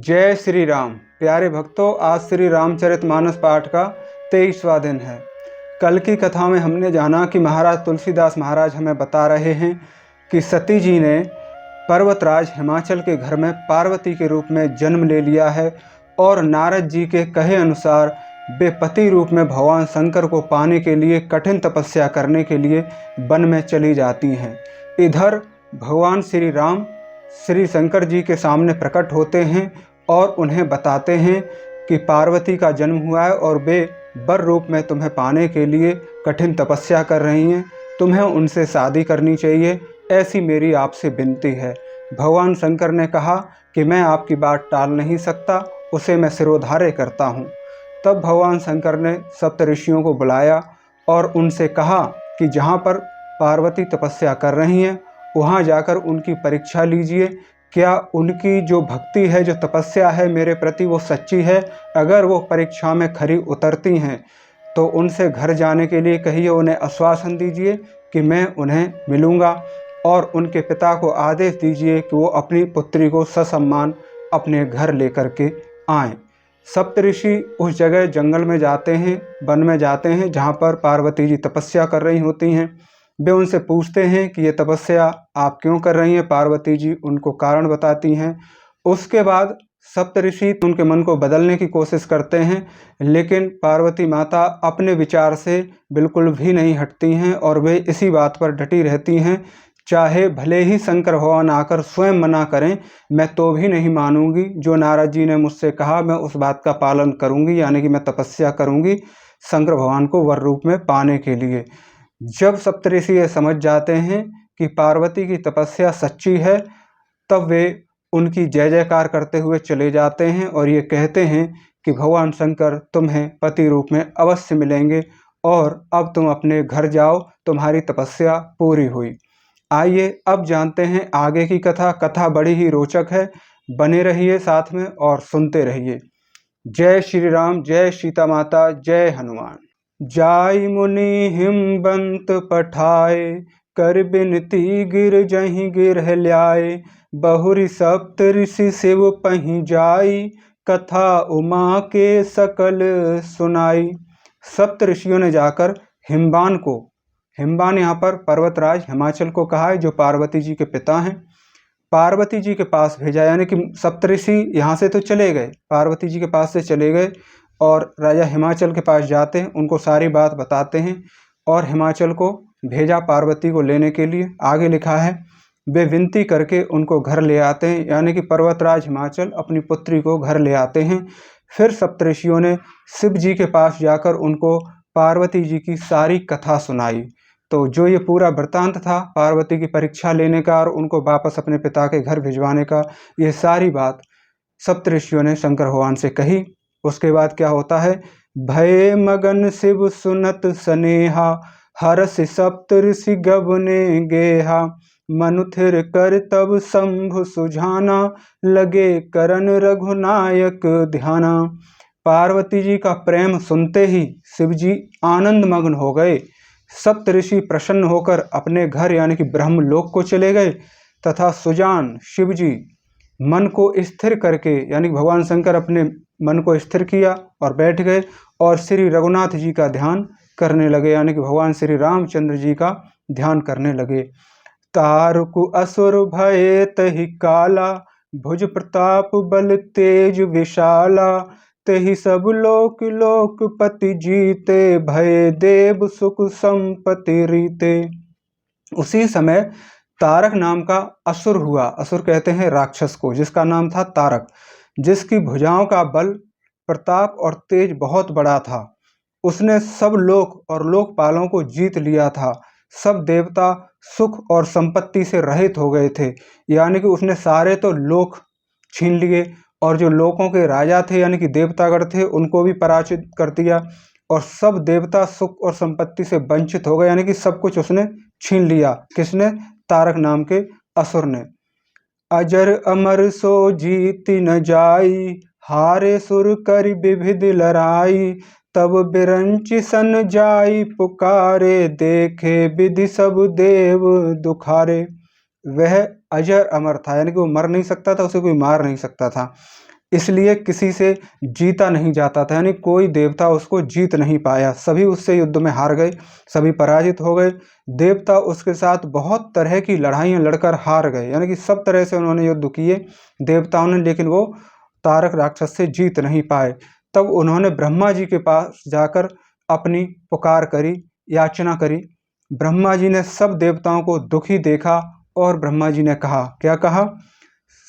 जय श्री राम। प्यारे भक्तों, आज श्री रामचरितमानस पाठ का 23वां दिन है। कल की कथा में हमने जाना कि महाराज तुलसीदास महाराज हमें बता रहे हैं कि सती जी ने पर्वतराज हिमाचल के घर में पार्वती के रूप में जन्म ले लिया है और नारद जी के कहे अनुसार वे पति रूप में भगवान शंकर को पाने के लिए कठिन तपस्या करने के लिए वन में चली जाती हैं। इधर भगवान श्री राम श्री शंकर जी के सामने प्रकट होते हैं और उन्हें बताते हैं कि पार्वती का जन्म हुआ है और वे वर रूप में तुम्हें पाने के लिए कठिन तपस्या कर रही हैं। तुम्हें उनसे शादी करनी चाहिए, ऐसी मेरी आपसे विनती है। भगवान शंकर ने कहा कि मैं आपकी बात टाल नहीं सकता, उसे मैं सिरोधार्य करता हूँ। तब भगवान शंकर ने सप्तऋषियों को बुलाया और उनसे कहा कि जहाँ पर पार्वती तपस्या कर रही हैं वहाँ जाकर उनकी परीक्षा लीजिए। क्या उनकी जो भक्ति है, जो तपस्या है मेरे प्रति, वो सच्ची है? अगर वो परीक्षा में खरी उतरती हैं तो उनसे घर जाने के लिए कहिए, उन्हें आश्वासन दीजिए कि मैं उन्हें मिलूँगा। और उनके पिता को आदेश दीजिए कि वो अपनी पुत्री को ससम्मान अपने घर लेकर के आएँ। सप्तऋषि उस जगह जंगल में जाते हैं, वन में जाते हैं जहाँ पर पार्वती जी तपस्या कर रही होती हैं। वे उनसे पूछते हैं कि ये तपस्या आप क्यों कर रही हैं। पार्वती जी उनको कारण बताती हैं। उसके बाद सप्तऋषि उनके मन को बदलने की कोशिश करते हैं, लेकिन पार्वती माता अपने विचार से बिल्कुल भी नहीं हटती हैं और वे इसी बात पर डटी रहती हैं। चाहे भले ही शंकर भगवान आकर स्वयं मना करें, मैं तो भी नहीं मानूंगी। जो नारद जी ने मुझसे कहा मैं उस बात का पालन करूंगी, यानी कि मैं तपस्या करूंगी शंकर भगवान को वर रूप में पाने के लिए। जब सप्तऋषि ये समझ जाते हैं कि पार्वती की तपस्या सच्ची है, तब वे उनकी जय जयकार करते हुए चले जाते हैं और ये कहते हैं कि भगवान शंकर तुम्हें पति रूप में अवश्य मिलेंगे और अब तुम अपने घर जाओ, तुम्हारी तपस्या पूरी हुई। आइए अब जानते हैं आगे की कथा। कथा बड़ी ही रोचक है, बने रहिए साथ में और सुनते रहिए। जय श्री राम, जय सीता माता, जय हनुमान। जाई मुनि हिमबंत पठाए, कर बिनती गिर जहीं गिर ल्याए। बहुरी सप्त ऋषि शिव पहीं जाई, कथा उमा के सकल सुनाई। सप्त ऋषियों ने जाकर हिमबान को, हिमबान यहाँ पर पर्वतराज हिमाचल को कहा है, जो पार्वती जी के पिता हैं, पार्वती जी के पास भेजा। यानी कि सप्तऋषि यहाँ से तो चले गए, पार्वती जी के पास से चले गए और राजा हिमाचल के पास जाते हैं, उनको सारी बात बताते हैं और हिमाचल को भेजा पार्वती को लेने के लिए। आगे लिखा है वे विनती करके उनको घर ले आते हैं, यानी कि पर्वतराज हिमाचल अपनी पुत्री को घर ले आते हैं। फिर सप्तऋषियों ने शिव जी के पास जाकर उनको पार्वती जी की सारी कथा सुनाई। तो जो ये पूरा वृत्तांत था पार्वती की परीक्षा लेने का और उनको वापस अपने पिता के घर भिजवाने का, ये सारी बात सप्तऋषियों ने शंकर भगवान से कही। उसके बाद क्या होता है, भय मगन शिव सुनत सनेहा, हरस सप्त ऋषि गबने गेहा। मनुथिर कर तब शंभु सुझाना, लगे करन रघुनायक ध्याना। पार्वती जी का प्रेम सुनते ही शिव जी आनंद मग्न हो गए। सप्तऋषि प्रसन्न होकर अपने घर यानी कि ब्रह्मलोक को चले गए तथा सुजान शिव जी मन को स्थिर करके, यानी भगवान शंकर अपने मन को स्थिर किया और बैठ गए और श्री रघुनाथ जी का ध्यान करने लगे, यानी कि भगवान श्री रामचंद्र जी का ध्यान करने लगे। तारकु असुर भय तहि काला, भुज प्रताप बल तेज विशाला। तेहि सब लोक लोकपति जीते, भय देव सुख संपत्ति रीते। उसी समय तारक नाम का असुर हुआ, असुर कहते हैं राक्षस को, जिसका नाम था तारक, जिसकी भुजाओं का बल, प्रताप और तेज बहुत बड़ा था। उसने सब लोक और लोकपालों को जीत लिया था। सब देवता सुख और संपत्ति से रहित हो गए थे, यानी कि उसने सारे तो लोक छीन लिए और जो लोकों के राजा थे यानी कि देवतागण थे उनको भी पराजित कर दिया और सब देवता सुख और संपत्ति से वंचित हो गए, यानी कि सब कुछ उसने छीन लिया। किसने? तारक नाम के असुर ने। अजर अमर सो जीति न जाई, हारे सुर करि विविध लड़ाई। तब बिरंचि सन जाई पुकारे, देखे विधि सब देव दुखारे। वह अजर अमर था, यानी कि वो मर नहीं सकता था, उसे कोई मार नहीं सकता था। इसलिए किसी से जीता नहीं जाता था, यानी कोई देवता उसको जीत नहीं पाया। सभी उससे युद्ध में हार गए, सभी पराजित हो गए। देवता उसके साथ बहुत तरह की लड़ाइयाँ लड़कर हार गए, यानी कि सब तरह से उन्होंने युद्ध किए देवताओं ने, लेकिन वो तारक राक्षस से जीत नहीं पाए। तब उन्होंने ब्रह्मा जी के पास जाकर अपनी पुकार करी, याचना करी। ब्रह्मा जी ने सब देवताओं को दुखी देखा और ब्रह्मा जी ने कहा, क्या कहा?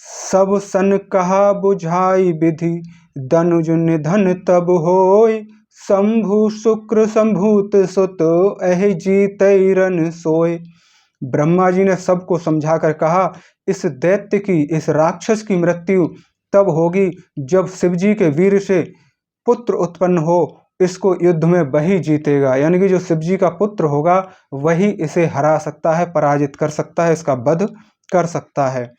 सब सन कहा बुझाई विधि, दनुज निधन तब होय। शंभु शुक्र संभूत सुत, अहि जीतै रन सोय। ब्रह्मा जी ने सबको समझाकर कहा, इस दैत्य की, इस राक्षस की मृत्यु तब होगी जब शिवजी के वीर से पुत्र उत्पन्न हो। इसको युद्ध में वही जीतेगा, यानी कि जो शिवजी का पुत्र होगा वही इसे हरा सकता है, पराजित कर सकता है, इसका वध कर सकता है।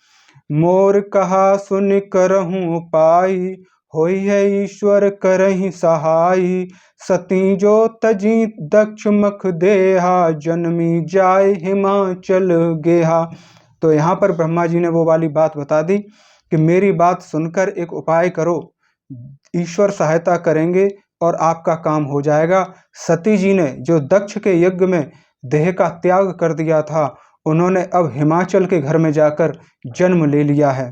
मोर कहा सुन करहूँ उपाय, होई है ईश्वर करहि सहाय। सती जो तजी दक्ष मख देहा, जन्मी जाय हिमाचल गेहा। तो यहाँ पर ब्रह्मा जी ने वो वाली बात बता दी कि मेरी बात सुनकर एक उपाय करो, ईश्वर सहायता करेंगे और आपका काम हो जाएगा। सती जी ने जो दक्ष के यज्ञ में देह का त्याग कर दिया था, उन्होंने अब हिमाचल के घर में जाकर जन्म ले लिया है।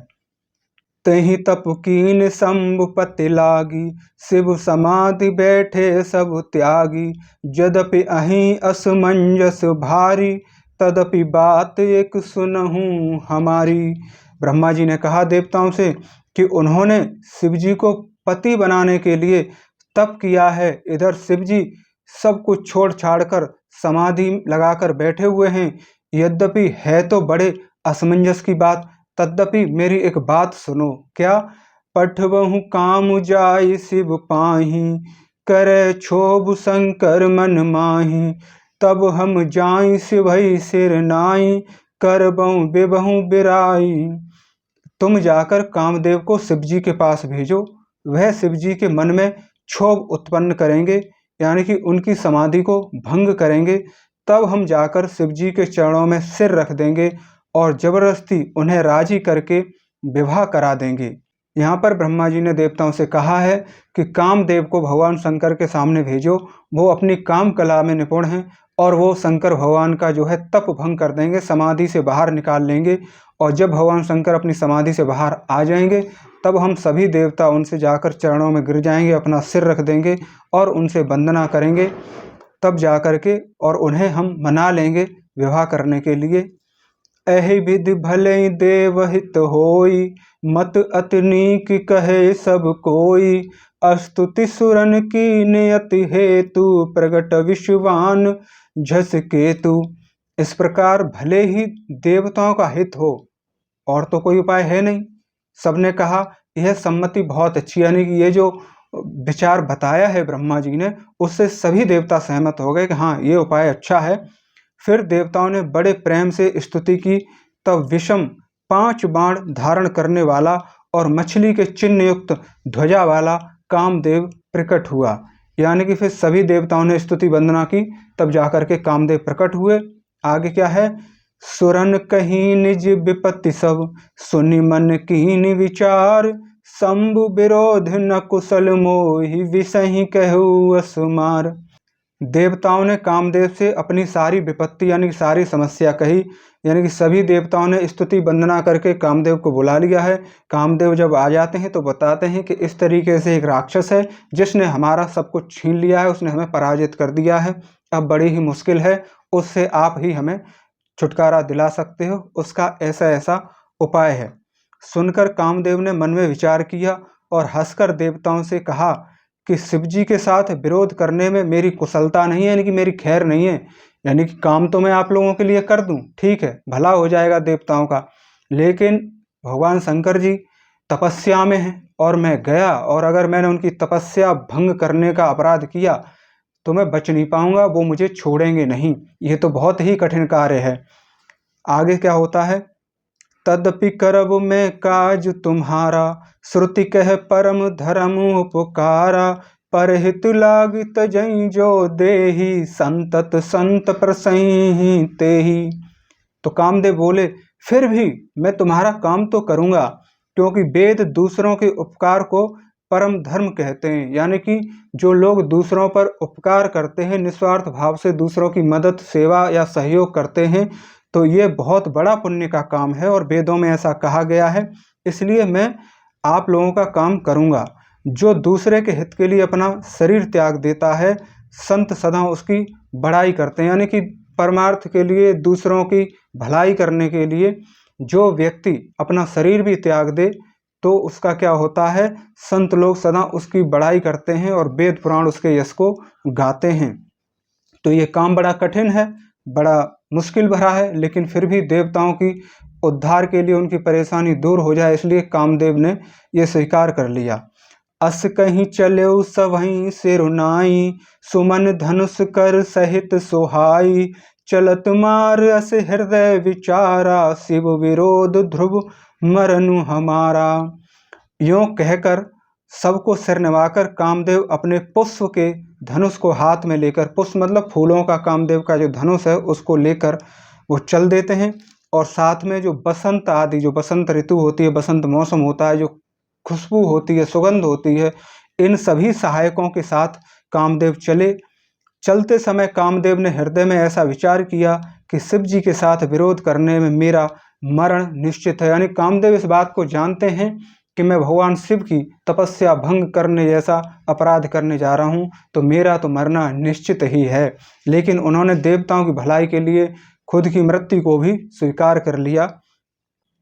तहि तप कीन शंभुपति लागी, शिव समाधि बैठे सब त्यागी। यद्यपि अहीं असमंजस भारी, तदपि बात एक सुनहूं हमारी। ब्रह्मा जी ने कहा देवताओं से कि उन्होंने शिव जी को पति बनाने के लिए तप किया है, इधर शिव जी सब कुछ छोड़ छाड़ कर समाधि लगाकर बैठे हुए हैं। यद्यपि है तो बड़े असमंजस की बात, तद्यपि मेरी एक बात सुनो। क्या? पठबहु काम जाय शिव पाही, करे क्षोभ शंकर मन माही। तब हम जाई शिवई सिर नाई, करबहु बिबहु बिराई। तुम जाकर कामदेव को शिवजी के पास भेजो, वह शिवजी के मन में क्षोभ उत्पन्न करेंगे, यानी कि उनकी समाधि को भंग करेंगे। तब हम जाकर शिवजी के चरणों में सिर रख देंगे और जबरदस्ती उन्हें राजी करके विवाह करा देंगे। यहाँ पर ब्रह्मा जी ने देवताओं से कहा है कि कामदेव को भगवान शंकर के सामने भेजो, वो अपनी काम कला में निपुण हैं और वो शंकर भगवान का जो है तप भंग कर देंगे, समाधि से बाहर निकाल लेंगे। और जब भगवान शंकर अपनी समाधि से बाहर आ जाएंगे, तब हम सभी देवता उनसे जाकर चरणों में गिर जाएंगे, अपना सिर रख देंगे और उनसे वंदना करेंगे। तब जा कर के और उन्हें हम मना लेंगे विवाह करने के लिए। एहि विधि भले देवहित होई, मत अतनीक कहे सब कोई। स्तुति सुरन की नियति हेतु, प्रगट विश्वान झस केतु। इस प्रकार भले ही देवताओं का हित हो, और तो कोई उपाय है नहीं। सबने कहा यह सम्मति बहुत अच्छी, यानी कि ये जो विचार बताया है ब्रह्मा जी ने, उससे सभी देवता सहमत हो गए कि हाँ ये उपाय अच्छा है। फिर देवताओं ने बड़े प्रेम से स्तुति की। तब विषम 5 बाण धारण करने वाला और मछली के चिन्ह युक्त ध्वजा वाला कामदेव प्रकट हुआ, यानी कि फिर सभी देवताओं ने स्तुति वंदना की, तब जाकर के कामदेव प्रकट हुए। आगे क्या है? सुरन कहीं निज विपत्ति सब, सुनि मन कीन विचार। शंभु विरोध न कुशल मोहि, विषहि कहु असुमार। देवताओं ने कामदेव से अपनी सारी विपत्ति यानी कि सारी समस्या कही, यानी कि सभी देवताओं ने स्तुति वंदना करके कामदेव को बुला लिया है। कामदेव जब आ जाते हैं तो बताते हैं कि इस तरीके से एक राक्षस है जिसने हमारा सब कुछ छीन लिया है, उसने हमें पराजित कर दिया है। अब बड़ी ही मुश्किल है, उससे आप ही हमें छुटकारा दिला सकते हो, उसका ऐसा ऐसा उपाय है। सुनकर कामदेव ने मन में विचार किया और हंसकर देवताओं से कहा कि शिवजी के साथ विरोध करने में मेरी कुशलता नहीं है, यानी कि मेरी खैर नहीं है। यानी कि काम तो मैं आप लोगों के लिए कर दूं, ठीक है, भला हो जाएगा देवताओं का, लेकिन भगवान शंकर जी तपस्या में हैं और मैं गया और अगर मैंने उनकी तपस्या भंग करने का अपराध किया तो मैं बच नहीं पाऊंगा, वो मुझे छोड़ेंगे नहीं। ये तो बहुत ही कठिन कार्य है। आगे क्या होता है? तदपि करब मैं काज तुम्हारा, श्रुति कह परम धर्म उपकारा। परहित लाग तजई जो देही, संतत संत प्रसही तेही। तो कामदेव बोले फिर भी मैं तुम्हारा काम तो करूंगा, क्योंकि वेद दूसरों के उपकार को परम धर्म कहते हैं। यानी कि जो लोग दूसरों पर उपकार करते हैं, निस्वार्थ भाव से दूसरों की मदद, सेवा या सहयोग करते हैं, तो ये बहुत बड़ा पुण्य का काम है और वेदों में ऐसा कहा गया है। इसलिए मैं आप लोगों का काम करूँगा। जो दूसरे के हित के लिए अपना शरीर त्याग देता है, संत सदा उसकी बड़ाई करते हैं। यानी कि परमार्थ के लिए, दूसरों की भलाई करने के लिए जो व्यक्ति अपना शरीर भी त्याग दे, तो उसका क्या होता है, संत लोग सदा उसकी बड़ाई करते हैं और वेद पुराण उसके यश को गाते हैं। तो ये काम बड़ा कठिन है, बड़ा मुश्किल भरा है, लेकिन फिर भी देवताओं की उद्धार के लिए, उनकी परेशानी दूर हो जाए, इसलिए कामदेव ने ये स्वीकार कर लिया। अस कहीं चल्यो सवहीं सिरुनाई, सुमन धनुष कर सहित सोहाई, चलत मार अस हृदय विचारा, शिव विरोध ध्रुव मरनु हमारा। यों कहकर सबको सिर निभाकर कामदेव अपने पुष्प के धनुष को हाथ में लेकर, पुष्प मतलब फूलों का, कामदेव का जो धनुष है उसको लेकर वो चल देते हैं। और साथ में जो बसंत आदि, जो बसंत ऋतु होती है, बसंत मौसम होता है, जो खुशबू होती है, सुगंध होती है, इन सभी सहायकों के साथ कामदेव चले। चलते समय कामदेव ने हृदय में ऐसा विचार किया कि शिव जी के साथ विरोध करने में मेरा मरण निश्चित है। यानी कामदेव इस बात को जानते हैं कि मैं भगवान शिव की तपस्या भंग करने जैसा अपराध करने जा रहा हूँ, तो मेरा तो मरना निश्चित ही है। लेकिन उन्होंने देवताओं की भलाई के लिए खुद की मृत्यु को भी स्वीकार कर लिया।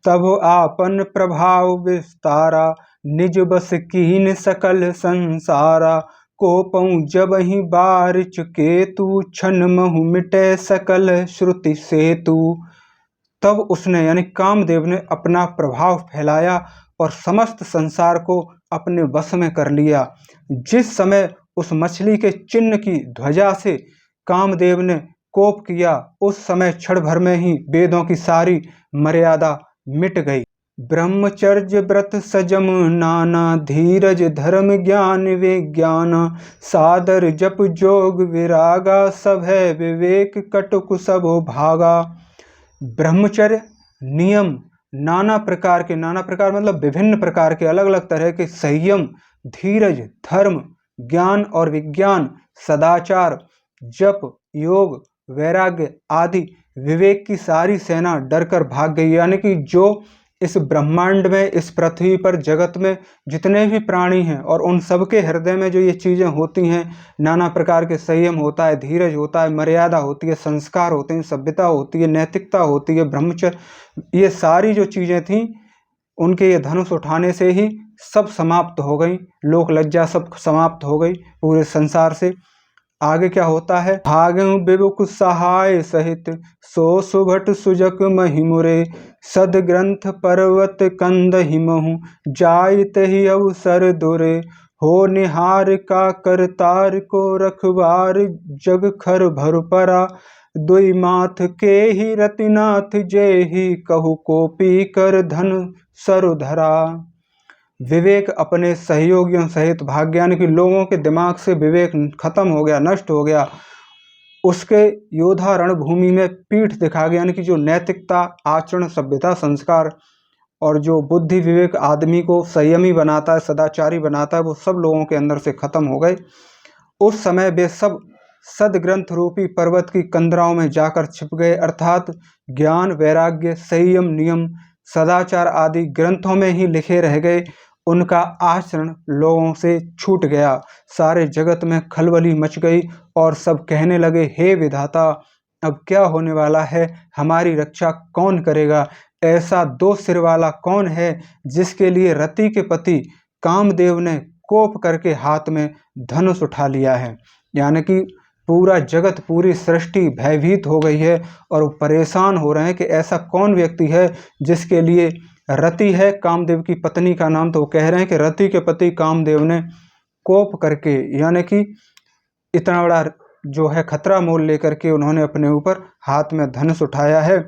तब आपन प्रभाव विस्तारा, निज बस कीन सकल संसारा, कोपऊ जब ही बारिच केतु, छन महु मिटे सकल श्रुति सेतु। तब उसने यानी कामदेव ने अपना प्रभाव फैलाया और समस्त संसार को अपने वश में कर लिया। जिस समय उस मछली के चिन्ह की ध्वजा से कामदेव ने कोप किया, उस समय क्षण भर में ही वेदों की सारी मर्यादा मिट गई। ब्रह्मचर्य व्रत सजम नाना, धीरज धर्म ज्ञान विज्ञान, सादर जप जोग विरागा, सब है विवेक कटुक सब भागा। ब्रह्मचर्य नियम, नाना प्रकार के, नाना प्रकार मतलब विभिन्न प्रकार के, अलग अलग तरह के संयम, धीरज, धर्म, ज्ञान और विज्ञान, सदाचार, जप, योग, वैराग्य आदि विवेक की सारी सेना डरकर भाग गई। यानी कि जो इस ब्रह्मांड में, इस पृथ्वी पर, जगत में जितने भी प्राणी हैं और उन सबके हृदय में जो ये चीज़ें होती हैं, नाना प्रकार के संयम होता है, धीरज होता है, मर्यादा होती है, संस्कार होते हैं, सभ्यता होती है, नैतिकता होती है, ब्रह्मचर्य, ये सारी जो चीज़ें थीं, उनके ये धनुष उठाने से ही सब समाप्त हो गई। लोक लज्जा सब समाप्त हो गई पूरे संसार से। आगे क्या होता है, भागहु बिबुक सहाय सहित, सो सुभट सुजक महिमुरे, सद ग्रंथ पर्वत कंद हिमहु, जाइत ही अवसर दुरे, हो निहार का करतार को रखवार, जग खर भर परा, दुई माथ के ही रतिनाथ, जय ही कहु कोपी कर धन सरुधरा। विवेक अपने सहयोगियों सहित भाग गया, यानी कि लोगों के दिमाग से विवेक खत्म हो गया, नष्ट हो गया। उसके योद्धा रणभूमि में पीठ दिखा गया, यानी कि जो नैतिकता, आचरण, सभ्यता, संस्कार और जो बुद्धि विवेक आदमी को संयमी बनाता है, सदाचारी बनाता है, वो सब लोगों के अंदर से खत्म हो गए। उस समय वे सब सदग्रंथ रूपी पर्वत की कंदराओं में जाकर छिप गए, अर्थात ज्ञान, वैराग्य, संयम, नियम, सदाचार आदि ग्रंथों में ही लिखे रह गए। उनका आचरण लोगों से छूट गया। सारे जगत में खलबली मच गई और सब कहने लगे, हे विधाता, अब क्या होने वाला है, हमारी रक्षा कौन करेगा? ऐसा दो सिर वाला कौन है जिसके लिए रति के पति कामदेव ने कोप करके हाथ में धनुष उठा लिया है। यानी कि पूरा जगत, पूरी सृष्टि भयभीत हो गई है और वो परेशान हो रहे हैं कि ऐसा कौन व्यक्ति है जिसके लिए रति है, कामदेव की पत्नी का नाम, तो वो कह रहे हैं कि रति के पति कामदेव ने कोप करके, यानी कि इतना बड़ा जो है खतरा मोल लेकर के उन्होंने अपने ऊपर हाथ में धनुष उठाया है।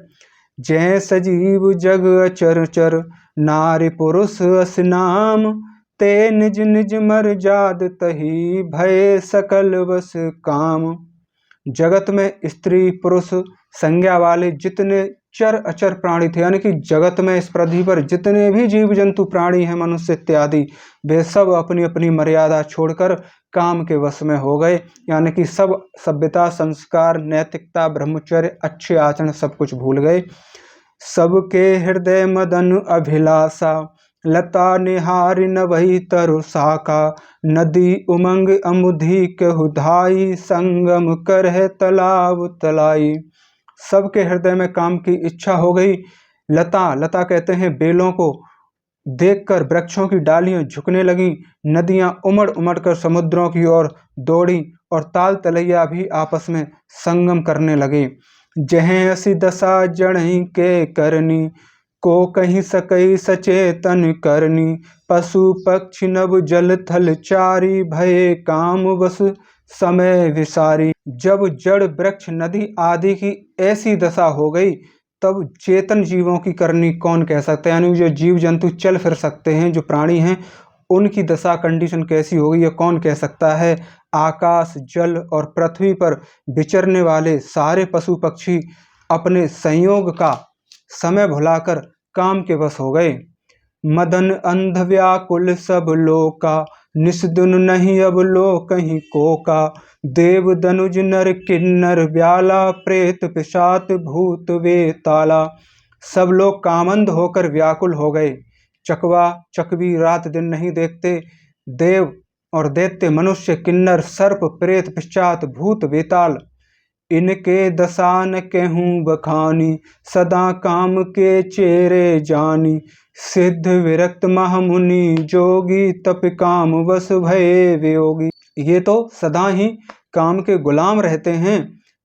जय सजीव जग अचर चर, नारी पुरुष अस नाम, ते निज निज मर जाद तही, भय सकल बस काम। जगत में स्त्री पुरुष संज्ञा वाले जितने चर अचर प्राणी थे, यानी कि जगत में इस पृथ्वी पर जितने भी जीव जंतु प्राणी हैं, मनुष्य इत्यादि, वे सब अपनी अपनी मर्यादा छोड़कर काम के वश में हो गए। यानी कि सब सभ्यता, संस्कार, नैतिकता, ब्रह्मचर्य, अच्छे आचरण सब कुछ भूल गए। सबके हृदय मदन अभिलाषा, लता निहारि न वही तरु साका, नदी उमंग अमुधि कहु धाई, संगम करह तालाब तलाई। सबके हृदय में काम की इच्छा हो गई। लता कहते हैं बेलों को, देखकर वृक्षों की डालियां झुकने लगी, नदियां उमड़ उमड़ कर समुद्रों की ओर दौड़ी और ताल तलैया भी आपस में संगम करने लगे। जहें असी दशा जड़हि के करनी, को कहीं सकई सचेतन करनी, पशु पक्षी नभ जल थल चारी, भये काम बस समय विसारी। जब जड़ वृक्ष नदी आदि की ऐसी दशा हो गई, तब चेतन जीवों की करनी कौन कह सकता है, यानी जो जीव जंतु चल फिर सकते हैं, जो प्राणी हैं, उनकी दशा कंडीशन कैसी होगी, ये कौन कह सकता है। आकाश, जल और पृथ्वी पर विचरने वाले सारे पशु पक्षी अपने संयोग का समय भुलाकर काम के वश हो गए। मदन अंध व्याकुल सब लोका, निस्दुन नहीं अब लो कहीं कोका, देव दनुज नर किन्नर ब्याला, प्रेत पिशाच भूत वेताला। सब लोग कामंध होकर व्याकुल हो गए। चकवा चकवी रात दिन नहीं देखते। देव और दैत्य, मनुष्य, किन्नर, सर्प, प्रेत, पिशाच, भूत, वेताल, इनके दशा न कहूँ बखानी, सदा काम के चेरे जानी, सिद्ध विरक्त महामुनि जोगी, तप काम वश भये वियोगी। ये तो सदा ही काम के गुलाम रहते हैं,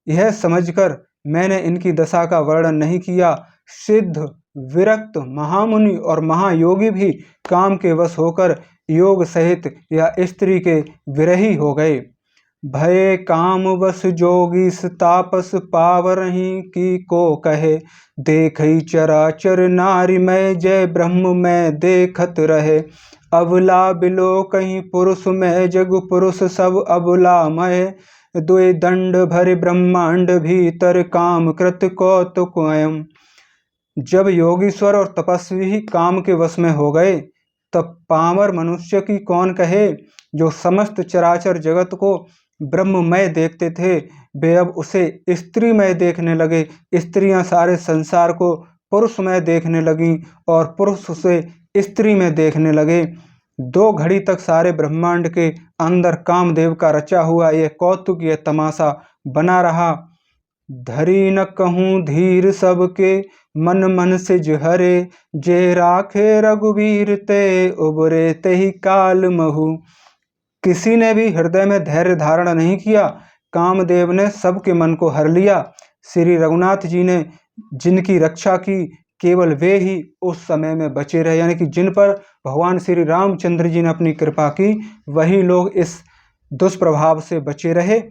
यह समझकर मैंने इनकी दशा का वर्णन नहीं किया। सिद्ध, विरक्त, महामुनि और महायोगी भी काम के वश होकर योग सहित या स्त्री के विरही हो गए। भय काम वश जोगी तापस पावरही, की को कहे, देखई चराचर नारी में, जय ब्रह्म में देखत रहे। अबला बिलो कहीं पुरुष में, जग पुरुष सब अबला मय, द्वे दंड भरे ब्रह्मांड भीतर, काम कृत कौतुक अयम। जब योगीश्वर और तपस्वी ही काम के वश में हो गए, तब पामर मनुष्य की कौन कहे। जो समस्त चराचर जगत को ब्रह्ममय देखते थे, वे अब उसे स्त्रीमय देखने लगे। स्त्रियां सारे संसार को पुरुषमय देखने लगीं और पुरुष उसे स्त्री में देखने लगे। 2 घड़ी तक सारे ब्रह्मांड के अंदर कामदेव का रचा हुआ यह कौतुक, यह तमाशा बना रहा। धरी न कहूँ धीर सबके, मन मन सिज हरे, जे राखे रघुवीर ते, उबरे तेहि काल महु। किसी ने भी हृदय में धैर्य धारण नहीं किया। कामदेव ने सबके मन को हर लिया। श्री रघुनाथ जी ने जिनकी रक्षा की, केवल वे ही उस समय में बचे रहे, यानी कि जिन पर भगवान श्री रामचंद्र जी ने अपनी कृपा की, वही लोग इस दुष्प्रभाव से बचे रहे।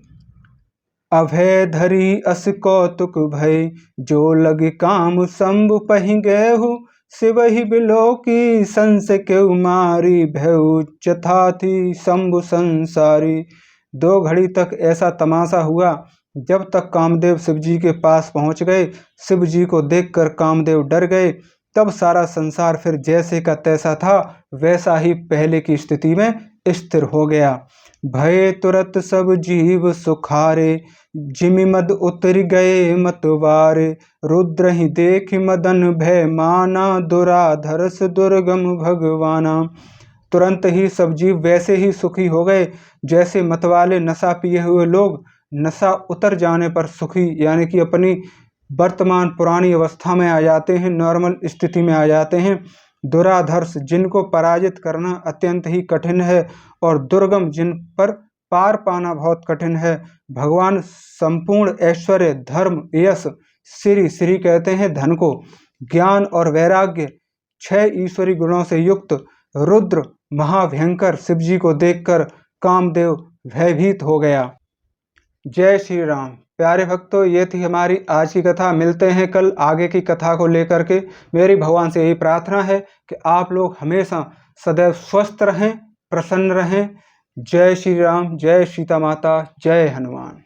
अभय धरी अस कौतुक भय, जो लग काम शंभु पहि गयहु, शिवहि बिलो की संस केउ मारी, भयउ चथाथी शंभु संसारी। 2 घड़ी तक ऐसा तमाशा हुआ। जब तक कामदेव शिव जी के पास पहुंच गए, शिव जी को देखकर कामदेव डर गए। तब सारा संसार फिर जैसे का तैसा था, वैसा ही पहले की स्थिति में स्थिर हो गया। भय तुरत सब जीव सुखारे, जिमि मद उतर गए मतवारे, रुद्र ही देख मदन भय माना, दुराधर्ष दुर्गम भगवाना। तुरंत ही सब जीव वैसे ही सुखी हो गए जैसे मतवाले नशा पिए हुए लोग नशा उतर जाने पर सुखी, यानी कि अपनी वर्तमान पुरानी अवस्था में आ जाते हैं, नॉर्मल स्थिति में आ जाते हैं। दुराधर्ष, जिनको पराजित करना अत्यंत ही कठिन है, और दुर्गम, जिन पर पार पाना बहुत कठिन है। भगवान संपूर्ण ऐश्वर्य, धर्म, यश, श्री कहते हैं धन को, ज्ञान और वैराग्य, 6 ईश्वरी गुणों से युक्त रुद्र महाभयंकर शिव जी को देखकर कामदेव भयभीत हो गया। जय श्री राम। प्यारे भक्तों, ये थी हमारी आज की कथा। मिलते हैं कल आगे की कथा को लेकर के। मेरी भगवान से यही प्रार्थना है कि आप लोग हमेशा सदैव स्वस्थ रहें, प्रसन्न रहें। जय श्री राम, जय सीता माता, जय हनुमान।